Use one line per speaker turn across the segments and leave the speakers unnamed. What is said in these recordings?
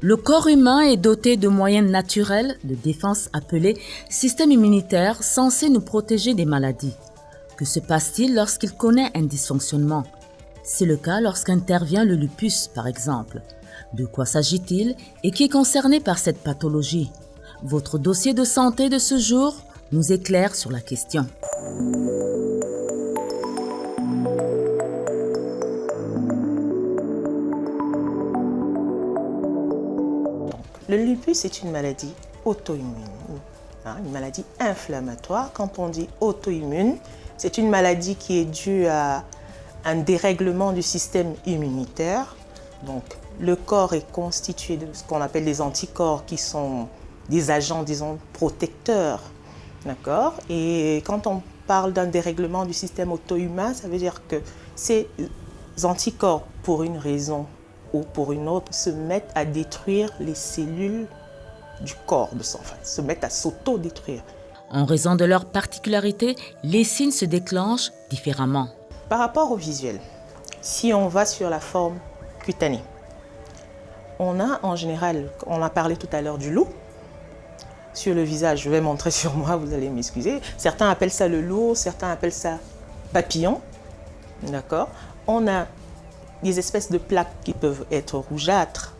Le corps humain est doté de moyens naturels de défense appelés système immunitaire censé nous protéger des maladies. Que se passe-t-il lorsqu'il connaît un dysfonctionnement? C'est le cas lorsqu'intervient le lupus, par exemple. De quoi s'agit-il et qui est concerné par cette pathologie? Votre dossier de santé de ce jour nous éclaire sur la question.
Le lupus est une maladie auto-immune, une maladie inflammatoire. Quand on dit auto-immune, c'est une maladie qui est due à un dérèglement du système immunitaire. Donc, le corps est constitué de ce qu'on appelle des anticorps qui sont des agents, disons, protecteurs. D'accord? Et quand on parle d'un dérèglement du système auto-humain, ça veut dire que ces anticorps, pour une raison ou pour une autre, se mettent à détruire les cellules du corps, se mettent à s'auto-détruire.
En raison de leur particularité, les signes se déclenchent différemment.
Par rapport au visuel, si on va sur la forme cutanée, on a en général, on a parlé tout à l'heure du loup. Sur le visage, je vais montrer sur moi, vous allez m'excuser. Certains appellent ça le loup, certains appellent ça papillon. D'accord? On a des espèces de plaques qui peuvent être rougeâtres.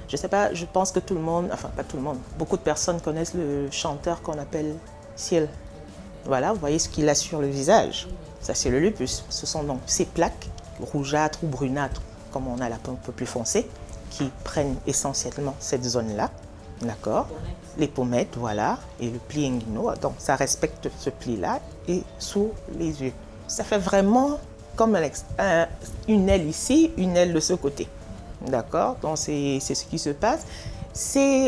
Je ne sais pas, je pense que tout le monde, enfin pas tout le monde, beaucoup de personnes connaissent le chanteur qu'on appelle Ciel. Voilà, vous voyez ce qu'il a sur le visage. Ça, c'est le lupus. Ce sont donc ces plaques rougeâtres ou brunâtres, comme on a la peau un peu plus foncée, qui prennent essentiellement cette zone-là. D'accord? Les pommettes, voilà, et le pli inguinaux. Donc, ça respecte ce pli-là et sous les yeux. Ça fait vraiment comme une aile ici, une aile de ce côté. D'accord? Donc, c'est ce qui se passe.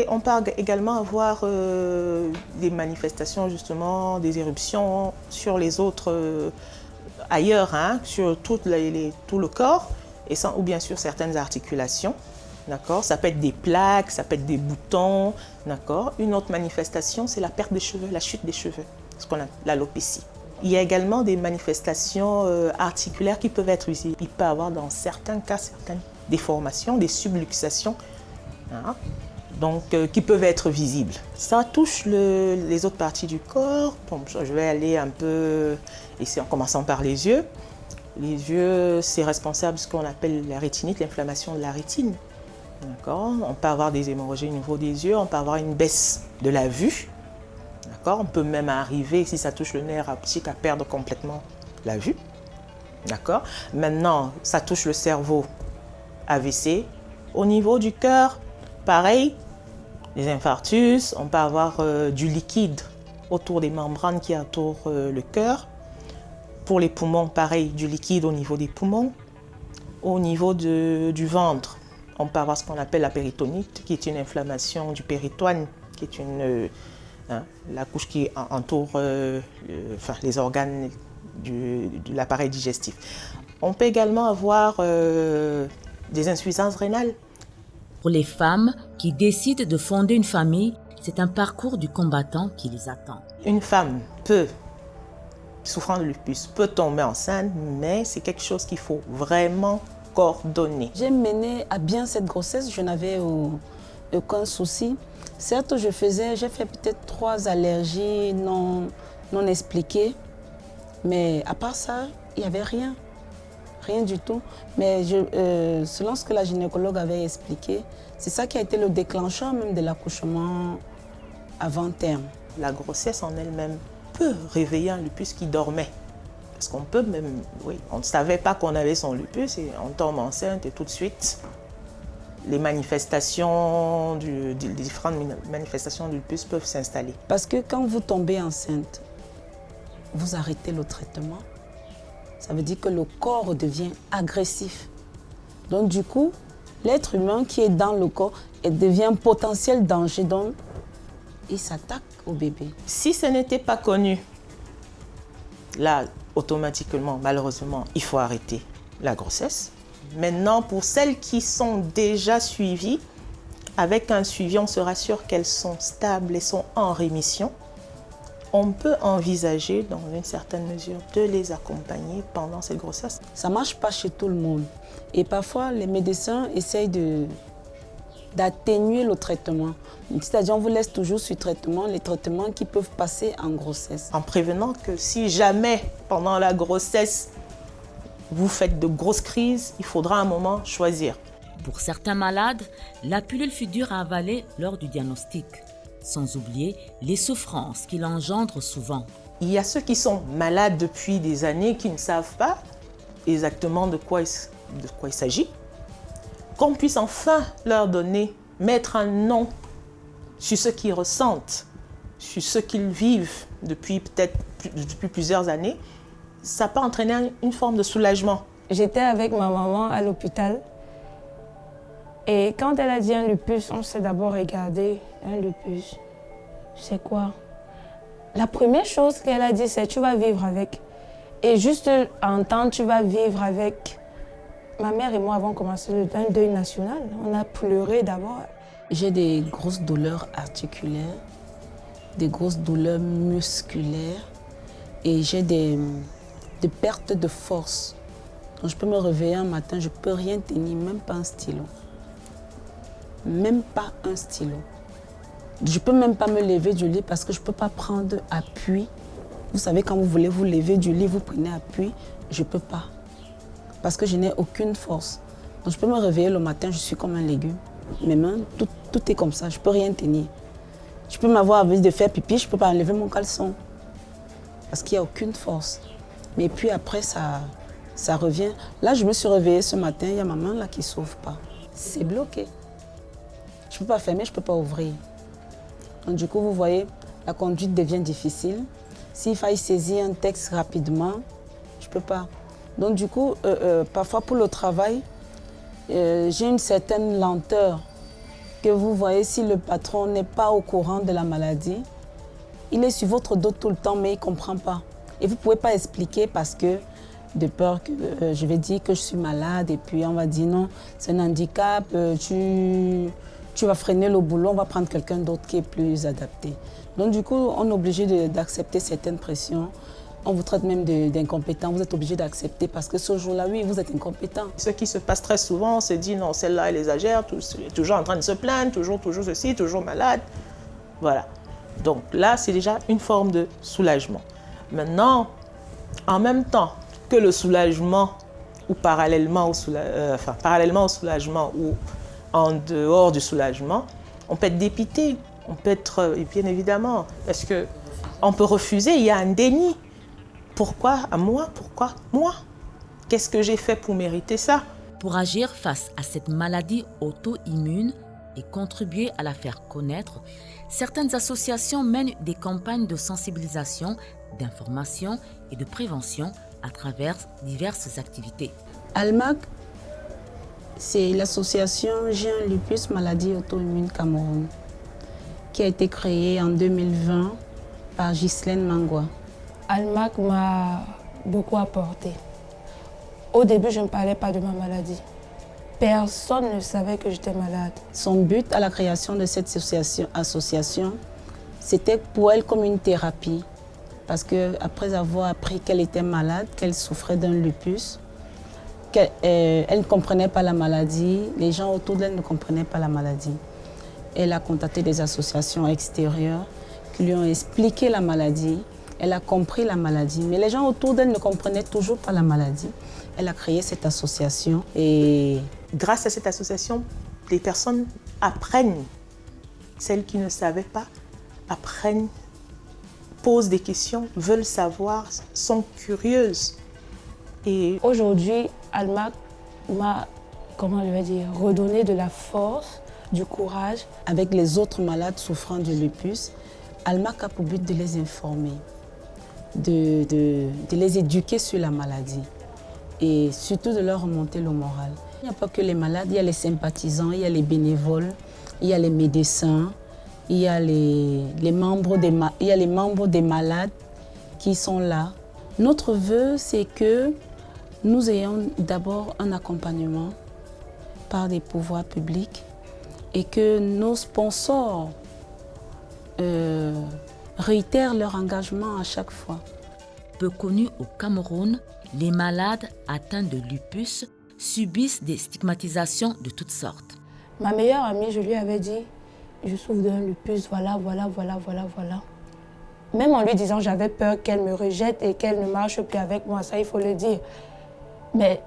On peut également avoir des manifestations, justement, des éruptions sur les autres, ailleurs, sur tout le corps, ou bien sur certaines articulations. D'accord? Ça peut être des plaques, ça peut être des boutons. D'accord? Une autre manifestation, c'est la perte des cheveux, la chute des cheveux, ce qu'on appelle l'alopécie. Il y a également des manifestations articulaires qui peuvent être visibles. Il peut y avoir dans certains cas certaines déformations, des subluxations, donc qui peuvent être visibles. Ça touche les autres parties du corps. Bon, je vais aller un peu ici en commençant par les yeux. Les yeux, c'est responsable de ce qu'on appelle la rétinite, l'inflammation de la rétine. D'accord? On peut avoir des hémorragies au niveau des yeux, on peut avoir une baisse de la vue. D'accord? On peut même arriver, si ça touche le nerf optique, à perdre complètement la vue. D'accord? Maintenant, ça touche le cerveau, AVC. Au niveau du cœur, pareil, les infarctus, on peut avoir du liquide autour des membranes qui entourent le cœur. Pour les poumons, pareil, du liquide au niveau des poumons. Au niveau du ventre, on peut avoir ce qu'on appelle la péritonite, qui est une inflammation du péritoine, qui est la couche qui entoure les organes de l'appareil digestif. On peut également avoir des insuffisances rénales.
Pour les femmes qui décident de fonder une famille, c'est un parcours du combattant qui les attend.
Une femme souffrant de lupus, peut tomber enceinte, mais c'est quelque chose qu'il faut vraiment coordonner.
J'ai mené à bien cette grossesse, je n'avais aucun souci. Certes, j'ai fait peut-être 3 allergies non expliquées, mais à part ça, il n'y avait rien du tout. Mais selon ce que la gynécologue avait expliqué, c'est ça qui a été le déclencheur même de l'accouchement avant terme.
La grossesse en elle-même peut réveiller un lupus qui dormait. Parce qu'on peut même, on ne savait pas qu'on avait son lupus et on tombe enceinte et tout de suite, les différentes manifestations du lupus peuvent s'installer.
Parce que quand vous tombez enceinte, vous arrêtez le traitement. Ça veut dire que le corps devient agressif. Donc du coup, l'être humain qui est dans le corps devient un potentiel danger. Donc, il s'attaque au bébé.
Si ce n'était pas connu, là, automatiquement, malheureusement, il faut arrêter la grossesse. Maintenant, pour celles qui sont déjà suivies, avec un suivi, on se rassure qu'elles sont stables et sont en rémission. On peut envisager, dans une certaine mesure, de les accompagner pendant cette grossesse.
Ça ne marche pas chez tout le monde. Et parfois, les médecins essayent de d'atténuer le traitement. C'est-à-dire on vous laisse toujours sur traitement, les traitements qui peuvent passer en grossesse.
En prévenant que si jamais, pendant la grossesse, vous faites de grosses crises, il faudra un moment choisir.
Pour certains malades, la pilule fut dure à avaler lors du diagnostic, sans oublier les souffrances qu'il engendre souvent.
Il y a ceux qui sont malades depuis des années, qui ne savent pas exactement de quoi il s'agit. Qu'on puisse enfin leur donner, mettre un nom sur ce qu'ils ressentent, sur ce qu'ils vivent depuis plusieurs années, ça peut entraîner une forme de soulagement.
J'étais avec ma maman à l'hôpital et quand elle a dit un lupus, on s'est d'abord regardé. Un lupus, c'est quoi? La première chose qu'elle a dit, c'est tu vas vivre avec. Et juste entendre tu vas vivre avec. Ma mère et moi avons commencé un deuil national. On a pleuré d'abord.
J'ai des grosses douleurs articulaires, des grosses douleurs musculaires et j'ai des pertes de force. Donc je peux me réveiller un matin, je ne peux rien tenir, même pas un stylo. Même pas un stylo. Je ne peux même pas me lever du lit parce que je ne peux pas prendre appui. Vous savez, quand vous voulez vous lever du lit, vous prenez appui. Je ne peux pas. Parce que je n'ai aucune force. Donc je peux me réveiller le matin, je suis comme un légume. Mes mains, tout est comme ça, je ne peux rien tenir. Je peux m'avoir envie de faire pipi, je ne peux pas enlever mon caleçon. Parce qu'il n'y a aucune force. Mais puis après, ça revient. Là, je me suis réveillée ce matin, il y a ma main là qui ne s'ouvre pas. C'est bloqué. Je ne peux pas fermer, je ne peux pas ouvrir. Donc du coup, vous voyez, la conduite devient difficile. S'il faille saisir un texte rapidement, je ne peux pas. Donc du coup, parfois pour le travail, j'ai une certaine lenteur que vous voyez si le patron n'est pas au courant de la maladie. Il est sur votre dos tout le temps, mais il ne comprend pas. Et vous ne pouvez pas expliquer parce que, de peur que je vais dire que je suis malade et puis on va dire non, c'est un handicap, tu vas freiner le boulot, on va prendre quelqu'un d'autre qui est plus adapté. Donc du coup, on est obligé d'accepter certaines pressions. On vous traite même d'incompétent, vous êtes obligé d'accepter parce que ce jour-là, oui, vous êtes incompétent.
Ce qui se passe très souvent, on se dit non, celle-là, elle exagère, toujours en train de se plaindre, toujours ceci, toujours malade. Voilà. Donc là, c'est déjà une forme de soulagement. Maintenant, en même temps que le soulagement, ou parallèlement au soulagement, ou en dehors du soulagement, on peut être dépité, on peut être, et bien évidemment, parce qu'on peut refuser, il y a un déni. Pourquoi à moi? Pourquoi moi? Qu'est-ce que j'ai fait pour mériter ça?
Pour agir face à cette maladie auto-immune et contribuer à la faire connaître, certaines associations mènent des campagnes de sensibilisation, d'information et de prévention à travers diverses activités.
ALMAC, c'est l'association J'ai un lupus, maladie auto-immune Cameroun, qui a été créée en 2020 par Ghislaine Mangwa.
ALMAC m'a beaucoup apporté. Au début, je ne parlais pas de ma maladie. Personne ne savait que j'étais malade.
Son but à la création de cette association, c'était pour elle comme une thérapie. Parce qu'après avoir appris qu'elle était malade, qu'elle souffrait d'un lupus, elle ne comprenait pas la maladie, les gens autour d'elle ne comprenaient pas la maladie. Elle a contacté des associations extérieures qui lui ont expliqué la maladie. Elle a compris la maladie, mais les gens autour d'elle ne comprenaient toujours pas la maladie. Elle a créé cette association et...
Grâce à cette association, les personnes apprennent. Celles qui ne savaient pas apprennent, posent des questions, veulent savoir, sont curieuses. Et
aujourd'hui, ALMAC m'a, redonné de la force, du courage.
Avec les autres malades souffrant de lupus, ALMAC a pour but de les informer, de les éduquer sur la maladie et surtout de leur remonter le moral. Il n'y a pas que les malades, il y a les sympathisants, il y a les bénévoles, il y a les médecins, il y a les membres des malades qui sont là. Notre vœu, c'est que nous ayons d'abord un accompagnement par des pouvoirs publics et que nos sponsors réitèrent leur engagement à chaque fois.
Peu connus au Cameroun, les malades atteints de lupus subissent des stigmatisations de toutes sortes.
Ma meilleure amie, je lui avais dit, je souffre d'un lupus, voilà. Même en lui disant, j'avais peur qu'elle me rejette et qu'elle ne marche plus avec moi, ça il faut le dire. Mais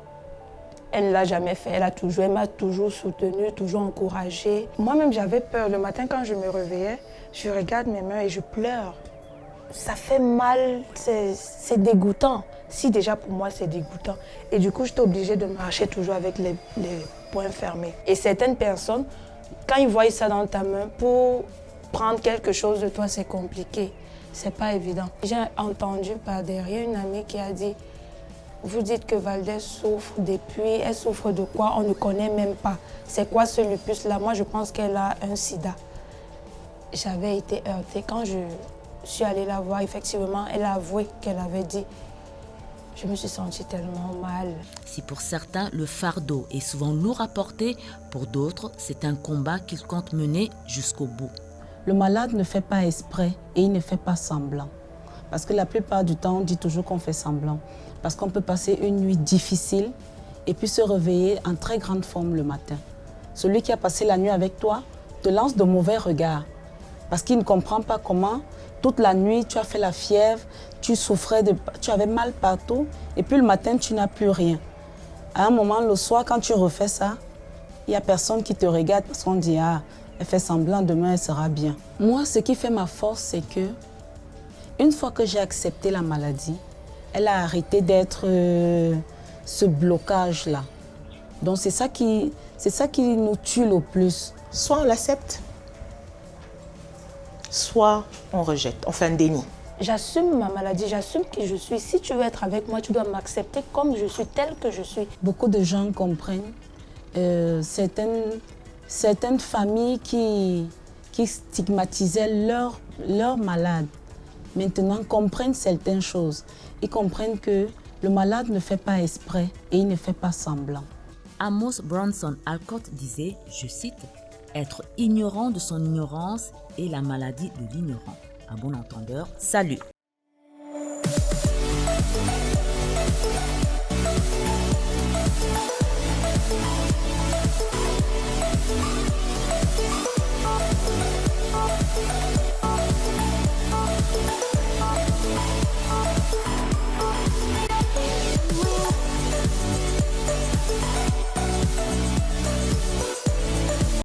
elle ne l'a jamais fait, elle m'a toujours soutenue, toujours encouragée. Moi-même j'avais peur, le matin quand je me réveillais, je regarde mes mains et je pleure. Ça fait mal, c'est dégoûtant. Si déjà pour moi c'est dégoûtant. Et du coup j'étais obligée de marcher toujours avec les poings fermés. Et certaines personnes, quand ils voient ça dans ta main, pour prendre quelque chose de toi c'est compliqué. C'est pas évident. J'ai entendu par derrière une amie qui a dit, vous dites que Valdez souffre depuis, elle souffre de quoi? On ne connaît même pas. C'est quoi ce lupus-là? Moi je pense qu'elle a un sida. J'avais été heurtée quand je suis allée la voir, effectivement, elle a avoué qu'elle avait dit. Je me suis sentie tellement mal.
Si pour certains, le fardeau est souvent lourd à porter, pour d'autres, c'est un combat qu'ils comptent mener jusqu'au bout.
Le malade ne fait pas exprès et il ne fait pas semblant. Parce que la plupart du temps, on dit toujours qu'on fait semblant. Parce qu'on peut passer une nuit difficile et puis se réveiller en très grande forme le matin. Celui qui a passé la nuit avec toi te lance de mauvais regards. Parce qu'il ne comprend pas comment toute la nuit tu as fait la fièvre, tu souffrais, tu avais mal partout et puis le matin tu n'as plus rien. À un moment, le soir, quand tu refais ça, il n'y a personne qui te regarde parce qu'on dit « Ah, elle fait semblant, demain elle sera bien ». Moi, ce qui fait ma force, c'est que une fois que j'ai accepté la maladie, elle a arrêté d'être ce blocage-là. Donc c'est ça qui nous tue le plus.
Soit on l'accepte, soit on rejette, on fait un déni.
J'assume ma maladie, j'assume qui je suis. Si tu veux être avec moi, tu dois m'accepter comme je suis, telle que je suis.
Beaucoup de gens comprennent certaines familles qui stigmatisaient leurs malades. Maintenant, comprennent certaines choses. Ils comprennent que le malade ne fait pas exprès et il ne fait pas semblant.
Amos Bronson Alcott disait, je cite, « Être ignorant de son ignorance est la maladie de l'ignorant. » À bon entendeur, salut!